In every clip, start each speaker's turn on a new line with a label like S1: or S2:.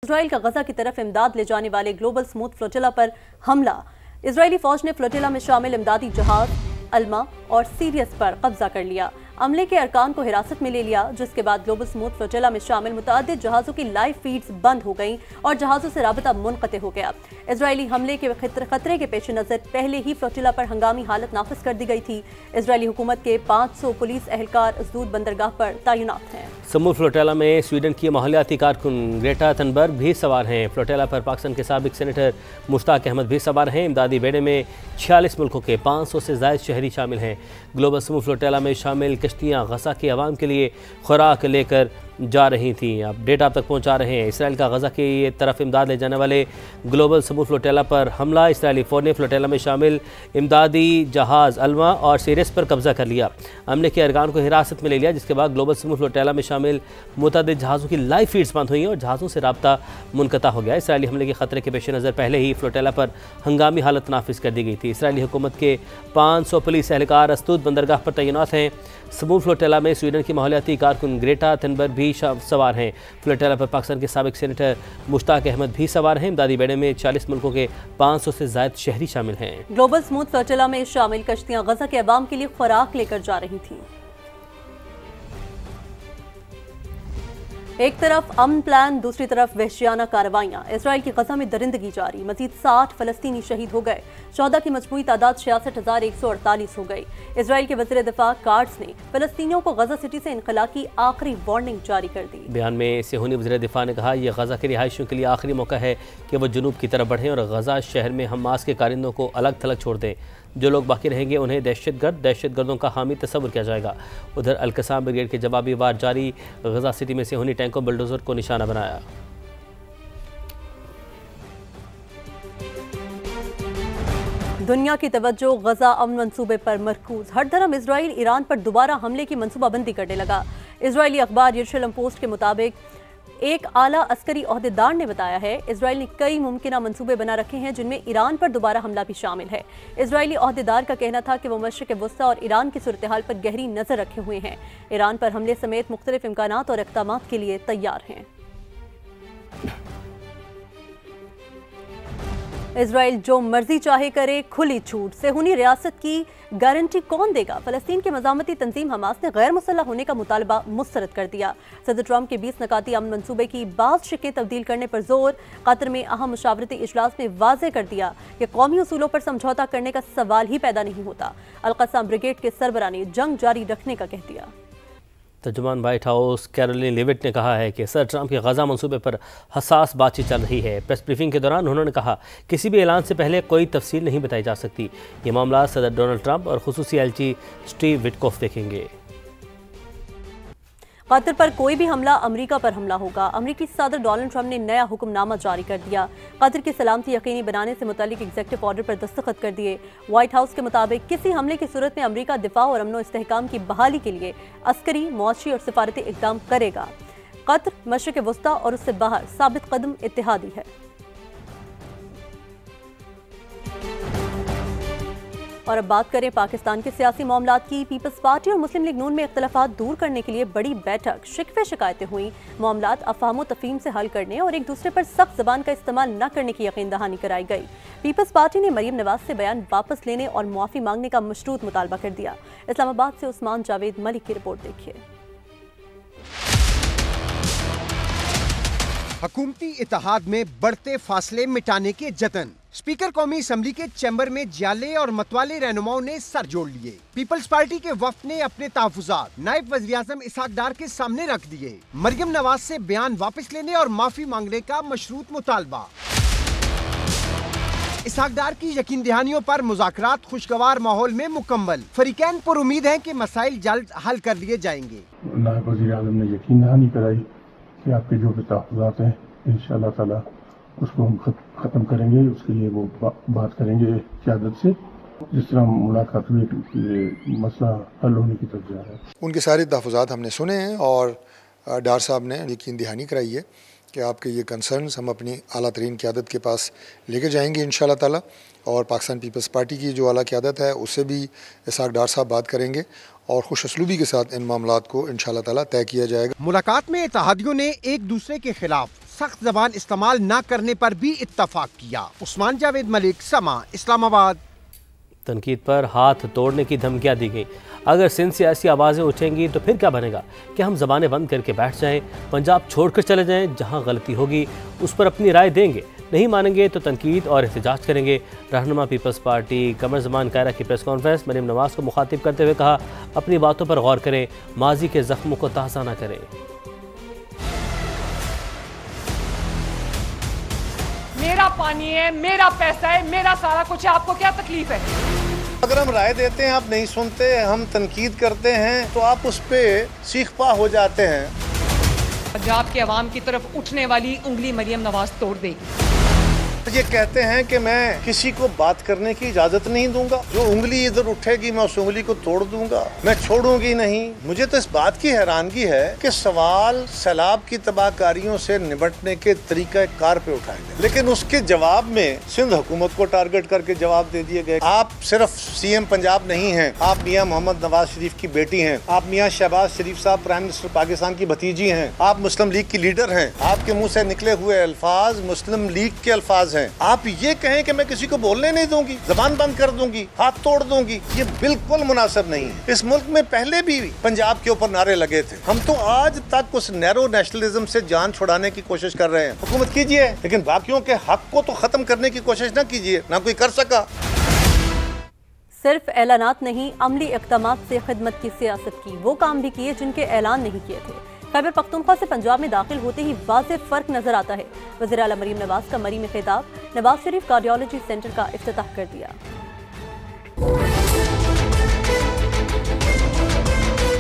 S1: Israel का गजा की तरफ इमदाद ले जाने वाले ग्लोबल स्मूथ फ्लोटिला पर हमला। इजरायली फौज ने फ्लोटिला में शामिल इमदादी जहाज अल्मा और सीरियस पर कब्जा कर लिया। अमले के अरकान को हिरासत में ले लिया, जिसके बाद ग्लोबल स्मूथ फ्लोटिला में शामिल मुतअद्दिद जहाज़ों की लाइव फीड्स बंद हो गईं और जहाज़ों से राबता मुनक़ते हो गया। इजरायली हमले के खतरे के पेश नज़र पहले ही फ्लोटिला पर हंगामी हालत नाफिज कर दी गई थी। इजरायली हुकूमत के 500 पुलिस एहलकार असदूद बंदरगाह पर तैनात हैं।
S2: समूह फ्लोटिला में स्वीडन की माहौलियाती कारकुन ग्रेटा थनबर्ग भी सवार हैं। फ्लोटिला पर पाकिस्तान के साबिक सेनेटर मुश्ताक अहमद भी सवार हैं। इमदादी बेड़े में 46 मुल्कों के 500 से ज़ायद शहरी शामिल हैं। ग्लोबल समूह फ्लोटिला में शामिल कश्तियाँ गजा के अवाम के लिए खुराक लेकर जा रही थी। अब डेटा आप तक पहुंचा रहे हैं। इसराइल का गजा की तरफ इमदाद ले जाने वाले ग्लोबल समूह फ्लोटिला पर हमला। इसराइली फ़ौज ने फ्लोटिला में शामिल इमदादी जहाज़ अल्मा और सीरियस पर कब्जा कर लिया। अमले के अरकान को हिरासत में ले लिया, जिसके बाद ग्लोबल समूह फ्लोटिला में शामिल मुतअद्दिद जहाज़ों की लाइव फीड्स बंद हुई और जहाज़ों से राब्ता मुनक़ता हो गया। इसराइली हमले के खतरे के पेश नज़र पहले ही फ्लोटिला पर हंगामी हालत नाफिज कर दी गई थी। इसराइली हुकूमत के 500 पुलिस एहलकार असदूद बंदरगाह पर तैनात हैं। समूह फ्लोटिला में स्वीडन की माहौलियाती कारकुन ग्रेटा थनबर्ग भी सवार हैं। फ्लोटिला पर पाकिस्तान के साबिक सेनेटर मुश्ताक अहमद भी सवार हैं। इमदादी बेड़े में 40 मुल्कों के 500 से ज़ायद शहरी शामिल हैं।
S1: ग्लोबल स्मूथ फ्लोटिला में शामिल कश्तियां गजा के अवाम के लिए खुराक लेकर जा रही थीं। एक तरफ अमन प्लान, दूसरी तरफ वहशियाना कार्रवाइयां। इजराइल की गजा में दरिंदगी जारी। मजीद 60 फलस्तीनी शहीद हो गए। 14 की मजमूई तादाद 66,148 हो गई। इजराइल के वज़ीर दिफा कार्ड्स ने फलस्तीनियों को गजा सिटी से इनकला की आखिरी वार्निंग जारी कर दी।
S2: बयान में सेहूनी वज़ीर दिफा ने कहा, यह गजा के रिहायशियों के लिए आखिरी मौका है कि वह जुनूब की तरफ बढ़ें और गजा शहर में हमास के कारिंदों को अलग थलग छोड़ दें। जो लोग बाकी रहेंगे उन्हें दहशतगर्दों का हामी तस्वुर किया जाएगा। उधर अल-कसाम ब्रिगेड के जवाबी वार जारी। गजा सिटी में सेहूनी टैंकों बुलडोजर को निशाना बनाया।
S1: दुनिया की तवज्जो गजा अमन मंसूबे पर मरकूज। हर धर्म इजराइल ईरान पर दोबारा हमले की मनसूबाबंदी करने लगा। इजरायली अखबार यरूशलेम पोस्ट के मुताबिक एक आला अस्करी ओहदेदार ने बताया है, इजराइल ने कई मुमकिन मंसूबे बना रखे हैं, जिनमें ईरान पर दोबारा हमला भी शामिल है। इजरायली ओहदेदार का कहना था कि वो मशरिक़ वस्ता और ईरान की सूरत हाल पर गहरी नजर रखे हुए हैं। ईरान पर हमले समेत मुख्तलिफ इम्कानात और इक़दामात के लिए तैयार हैं। इजराइल जो मर्जी चाहे करे, खुली छूट। सेहूनी रियासत की गारंटी कौन देगा? फलस्तीन की मज़ामती तंजीम हमास ने गैर मुसल्लह होने का मुतालबा मुस्तरद कर दिया। सदर ट्रंप के 20 नकाती अमन मंसूबे की बाज़ शिकें तब्दील करने पर जोर। कतर में अहम मुशावरती इजलास में वाज़ेह कर दिया कि कौमी उसूलों पर समझौता करने का सवाल ही पैदा नहीं होता। अल-कस्साम ब्रिगेड के सरबराह ने जंग जारी रखने का कह दिया।
S2: तर्जुमान व्हाइट हाउस कैरोलिन लेविट ने कहा है कि सर ट्रंप के गजा मंसूबे पर हसास बातचीत चल रही है। प्रेस ब्रीफिंग के दौरान उन्होंने कहा, किसी भी ऐलान से पहले कोई तफसील नहीं बताई जा सकती। ये मामला सदर डोनाल्ड ट्रंप और खुसूसी एलची स्टीव विटकॉफ देखेंगे।
S1: कतर पर कोई भी हमला अमेरिका पर हमला होगा। अमेरिकी सदर डोनाल्ड ट्रंप ने नया हुक्मनामा जारी कर दिया। कतर की सलामती यकीनी बनाने से मुतालिक एग्जीक्यूटिव ऑर्डर पर दस्तखत कर दिए। व्हाइट हाउस के मुताबिक किसी हमले की सूरत में अमेरिका दिफा और अमन इस्तेहकाम की बहाली के लिए अस्करी, मुआशी और सिफारती इक़दाम करेगा। कतर मशरिक़ वस्ता और उससे बाहर साबित कदम इत्तेहादी है। और अब बात करें पाकिस्तान के सियासी मामलात की। पीपल्स पार्टी और मुस्लिम लीग नून में इख्तलाफात दूर करने के लिए बड़ी बैठक। शिकवे शिकायतें हुई। मामलात अफहाम तफहीम से हल करने और एक दूसरे पर सख्त ज़बान का इस्तेमाल न करने की यकीन दहानी कराई गई। पीपल्स पार्टी ने मरीम नवाज से बयान वापस लेने और मुआफ़ी मांगने का मशरूत मुतालबा कर दिया। इस्लामाबाद से उस्मान जावेद मलिक की रिपोर्ट देखिए।
S3: हुकूमती इत्तेहाद में बढ़ते फासले मिटाने के जतन। स्पीकर कौमी असम्बली के चैम्बर में जाले और मतवाले रहनुमाओं ने सर जोड़ लिए। पीपल्स पार्टी के वफ्द ने अपने तहफ़्फ़ुज़ात नायब वज़ीर-ए-आज़म इसहाक डार के सामने रख दिए। मरियम नवाज से बयान वापस लेने और माफी मांगने का मशरूत मुतालबा। इसहाक डार की यकीन दहानियों पर मुज़ाकरात खुशगवार माहौल में मुकम्मल। फरीकैन पर उम्मीद है कि मसाइल जल्द हल कर लिए जाएंगे।
S4: नायब वज़ीर-ए-आज़म ने यकीन दहानी कराई कि आपके जो भी तहफ़्फ़ुज़ात हैं इंशाअल्लाह ताला उसको हम ख़त्म करेंगे। उसके लिए वो बात करेंगे क़यादत से। जिस तरह मुलाकात हुई कि मसला हल होने की तरफ जा रहा है।
S5: उनके सारे तहफ़्फ़ुज़ात हमने सुने हैं और डार साहब ने यकीन दहानी कराई है कि आपके ये कंसर्न्स हम अपनी आला तरीन क़यादत के पास लेके जाएंगे इंशाअल्लाह ताला, और पाकिस्तान पीपल्स पार्टी की जो आला क़यादत है उससे भी इसहाक डार साहब बात करेंगे और खुश असलूबी के साथ इन मामलात को इंशाअल्लाह ताला तय किया जाएगा।
S3: मुलाकात में इत्तेहादियों ने एक दूसरे के खिलाफ सख्त जबान इस्तेमाल न करने पर भी इत्तफाक किया। उस्मान जावेद मलिक, समा, इस्लामाबाद।
S2: तनकीद पर हाथ तोड़ने की धमकियां दी गई। अगर सिंध से ऐसी आवाज़ें उठेंगी तो फिर क्या बनेगा कि हम ज़बानें बंद करके बैठ जाएं, पंजाब छोड़कर चले जाएं, जहां गलती होगी उस पर अपनी राय देंगे, नहीं मानेंगे तो तनकीद और एहतजाज करेंगे। रहनुमा पीपल्स पार्टी कमर ज़मान कायरा की प्रेस कॉन्फ्रेंस मरीम नवाज़ को मुखातिब करते हुए कहा, अपनी बातों पर गौर करें, माजी के ज़ख्मों को ताज़ा न करें।
S6: मेरा पानी है, मेरा पैसा है, मेरा सारा कुछ है, आपको क्या तकलीफ है?
S7: अगर हम राय देते हैं आप नहीं सुनते, हम तनकीद करते हैं तो आप उस पे सीख पा हो जाते हैं।
S6: पंजाब के अवाम की तरफ उठने वाली उंगली मरियम नवाज तोड़ देगी।
S7: ये कहते हैं कि मैं किसी को बात करने की इजाजत नहीं दूंगा, जो उंगली इधर उठेगी मैं उस उंगली को तोड़ दूंगा, मैं छोड़ूंगी नहीं। मुझे तो इस बात की हैरानगी है कि सवाल सैलाब की तबाहकारियों से निपटने के तरीका कार पे उठाए गए, लेकिन उसके जवाब में सिंध हुकूमत को टारगेट करके जवाब दे दिए गए। आप सिर्फ सीएम पंजाब नहीं हैं, आप मियां मोहम्मद नवाज शरीफ की बेटी हैं, आप मियां शहबाज शरीफ साहब प्राइम मिनिस्टर पाकिस्तान की भतीजी हैं, आप मुस्लिम लीग की लीडर हैं, आपके मुंह से निकले हुए अल्फाज मुस्लिम लीग के अल्फाज हैं। आप ये कहें कि मैं किसी को बोलने नहीं दूंगी, जबान बंद कर दूंगी, हाथ तोड़ दूंगी, ये बिल्कुल मुनासिब नहीं है। इस मुल्क में पहले भी पंजाब के ऊपर नारे लगे थे, हम तो आज तक उस नैरो नेशनलिज्म से जान छुड़ाने की कोशिश कर रहे हैं। हुकूमत कीजिए, लेकिन बाकियों के हक को तो खत्म करने की कोशिश ना कीजिए, ना कोई कर सका।
S1: सिर्फ ऐलानात नहीं, अमली इक़दामात से खिदमत की सियासत की, वो काम भी किए जिनके ऐलान नहीं किए थे। खैबर पख्तूनख्वा से पंजाब में दाखिल होते ही वाज़ेह फ़र्क नजर आता है। वज़ीर आला मरीम नवाज का मरी में खिताब, नवाज शरीफ कार्डियोलॉजी सेंटर का इफ्तिताह कर दिया।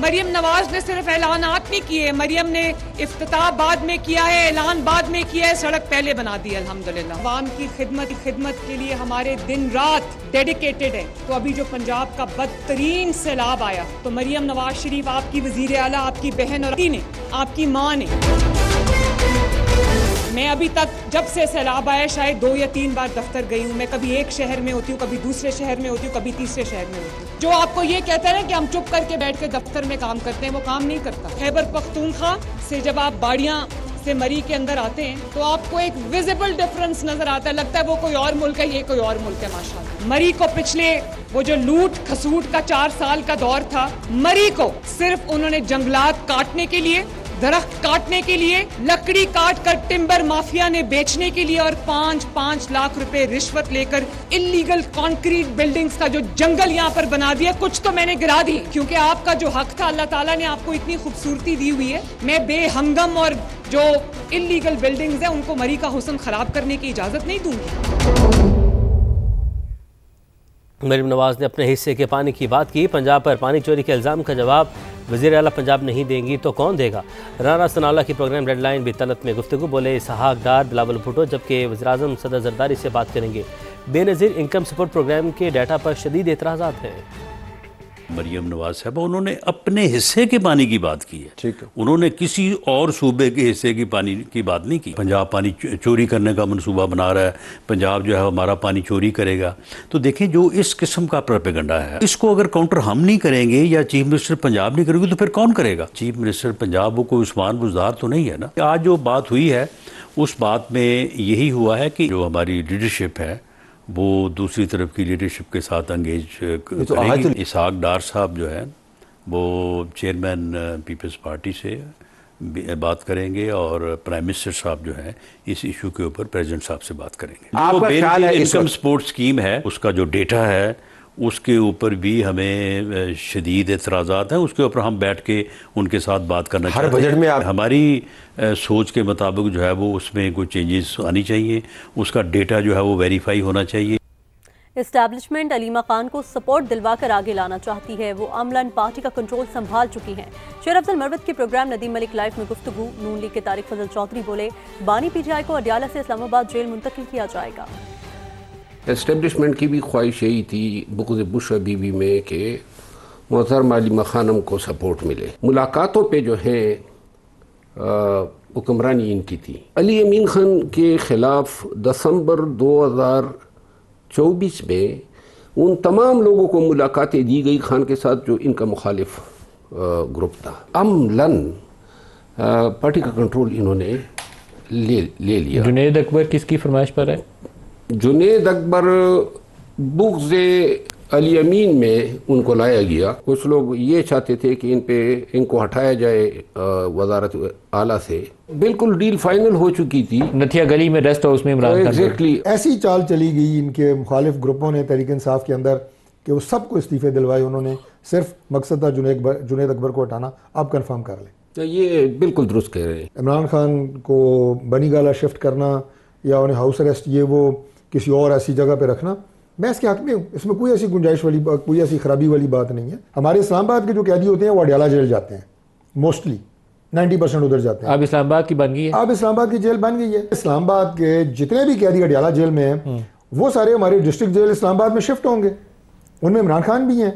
S6: मरियम नवाज ने सिर्फ ऐलानात नहीं किए, मरियम ने इफ्तिताह बाद में किया है, ऐलान बाद में किया है, सड़क पहले बना दी अल्हम्दुलिल्लाह। अवाम की खिदमत के लिए हमारे दिन रात डेडिकेटेड है। तो अभी जो पंजाब का बदतरीन सैलाब आया तो मरियम नवाज शरीफ आपकी वजीर आला, आपकी बहन और आपकी माँ ने, मैं अभी तक जब से सैलाब आया शायद 2 या 3 बार दफ्तर गई हूँ। मैं कभी एक शहर में होती हूँ, कभी दूसरे शहर में होती हूँ, कभी तीसरे शहर में होती हूँ। जो आपको ये कहता है ना कि हम चुप करके बैठ के दफ्तर में काम करते हैं, वो काम नहीं करता। खैबर पख्तूनख्वा से जब आप बाड़ियाँ से मरी के अंदर आते हैं तो आपको एक विजिबल डिफरेंस नजर आता है, लगता है वो कोई और मुल्क है, ये कोई और मुल्क है। माशाल्लाह मरी को पिछले वो जो लूट खसूट का 4 साल का दौर था, मरी को सिर्फ उन्होंने जंगलात काटने के लिए, दरख्त काटने के लिए, लकड़ी काट कर टिम्बर माफिया ने बेचने के लिए और 5-5 लाख रुपए रिश्वत लेकर इल्लीगल कंक्रीट बिल्डिंग्स का जो जंगल यहाँ पर बना दिया। कुछ तो मैंने गिरा दी क्योंकि आपका जो हक था अल्लाह ताला ने आपको इतनी खूबसूरती दी हुई है। मैं बेहंगम और जो इल्लीगल बिल्डिंग्स है उनको मरी का हुस्न खराब करने की इजाजत नहीं दूंगी।
S2: मरीम नवाज ने अपने हिस्से के पानी की बात की। पंजाब पर पानी चोरी के इल्ज़ाम का जवाब वज़ीर आला पंजाब नहीं देंगी तो कौन देगा। राना सनाउल्लाह की प्रोग्राम डेडलाइन भी तलत में गुफ्तगू, बोले इसहाक डार, बिलावल भुट्टो, जबकि वज़ीर-ए-आज़म सदर ज़रदारी से बात करेंगे। बेनज़ीर इनकम सपोर्ट प्रोग्राम के डाटा पर शदीद एतराज़ात हैं।
S8: मरियम नवाज साहबा उन्होंने अपने हिस्से के पानी की बात की है, ठीक है, उन्होंने किसी और सूबे के हिस्से की पानी की बात नहीं की। पंजाब पानी चोरी करने का मनसूबा बना रहा है, पंजाब जो है हमारा पानी चोरी करेगा। तो देखें जो इस किस्म का प्रोपेगेंडा है, इसको अगर काउंटर हम नहीं करेंगे या चीफ मिनिस्टर पंजाब नहीं करेगी तो फिर कौन करेगा। चीफ मिनिस्टर पंजाब वो कोई उस्मान बुज़दार तो नहीं है ना। आज जो बात हुई है उस बात में यही हुआ है कि जो हमारी लीडरशिप है वो दूसरी तरफ की लीडरशिप के साथ एंगेज करेगी। इसहाक डार साहब जो है वो चेयरमैन पीपल्स पार्टी से बात करेंगे और प्राइम मिनिस्टर साहब जो है इस इशू के ऊपर प्रेसिडेंट साहब से बात करेंगे। जो इनकम सपोर्ट स्कीम है उसका जो डेटा है उसके ऊपर भी हमें शदीद एतराज़ात हैं, उसके ऊपर हम बैठ के उनके साथ बात करना चाहते हैं। बजट में हमारी सोच के मुताबिक जो है वो उसमें कुछ चेंजेस आनी चाहिए, उसका डेटा जो है वो वेरीफाई होना चाहिए।
S1: एस्टैब्लिशमेंट अलीमा खान को सपोर्ट दिलवाकर आगे लाना चाहती है। वो अमलन पार्टी का कंट्रोल संभाल चुकी हैं। शेर अफजल मरवत के प्रोग्राम नदीम मलिक लाइफ में गुफ्तगू, नून लीग के तारिक फजल चौधरी बोले, बानी पीटीआई को अडियाला से इस्लामाबाद जेल मुंतकिल किया जाएगा।
S9: एस्टेब्लिशमेंट की भी ख्वाहिश यही थी बुग़्ज़ बुश बीवी में कि मोहतरमा अलीमा खानम को सपोर्ट मिले। मुलाकातों पे जो है हुक्मरानी इनकी थी। अली अमीन खान के ख़िलाफ़ दिसंबर 2024 में उन तमाम लोगों को मुलाकातें दी गई खान के साथ जो इनका मुखालिफ ग्रुप था। अमलन पार्टी का कंट्रोल इन्होंने ले लिया।
S10: जुनेद अकबर किसकी फरमाइश पर है?
S9: जुनेद अकबर बुग़्ज़े अली अमीन में उनको लाया गया। कुछ लोग ये चाहते थे कि इनको हटाया जाए वजारत आला से। बिल्कुल डील फाइनल हो चुकी थी।
S10: नथिया गली में रेस्ट हाउस में इमरान खान
S9: एग्जैक्टली
S11: ऐसी चाल चली गई इनके मुखालिफ ग्रुपों ने तहरीक इंसाफ के अंदर कि वो सबको इस्तीफे दिलवाए उन्होंने। सिर्फ मकसद था जुनेद अकबर को हटाना। आप कंफर्म कर लें।
S9: तो ये बिल्कुल दुरुस्त कह रहे हैं।
S11: इमरान खान को बनी गाला शिफ्ट करना या उन्हें हाउस अरेस्ट ये वो किसी और ऐसी जगह पे रखना, मैं इसके हक में हूँ। इसमें कोई ऐसी गुंजाइश वाली कोई ऐसी खराबी वाली बात नहीं है। हमारे इस्लामाबाद के जो कैदी होते हैं वो अडयाला जेल जाते हैं, मोस्टली 90% उधर जाते हैं।
S10: अब इस्लामाबाद की बन गई है।
S11: अब इस्लामाबाद की जेल बन गई है। इस्लामाबाद के जितने भी कैदी अडयाला जेल में हैं वो सारे हमारे डिस्ट्रिक्ट जेल इस्लामाबाद में शिफ्ट होंगे। उनमें इमरान खान भी हैं।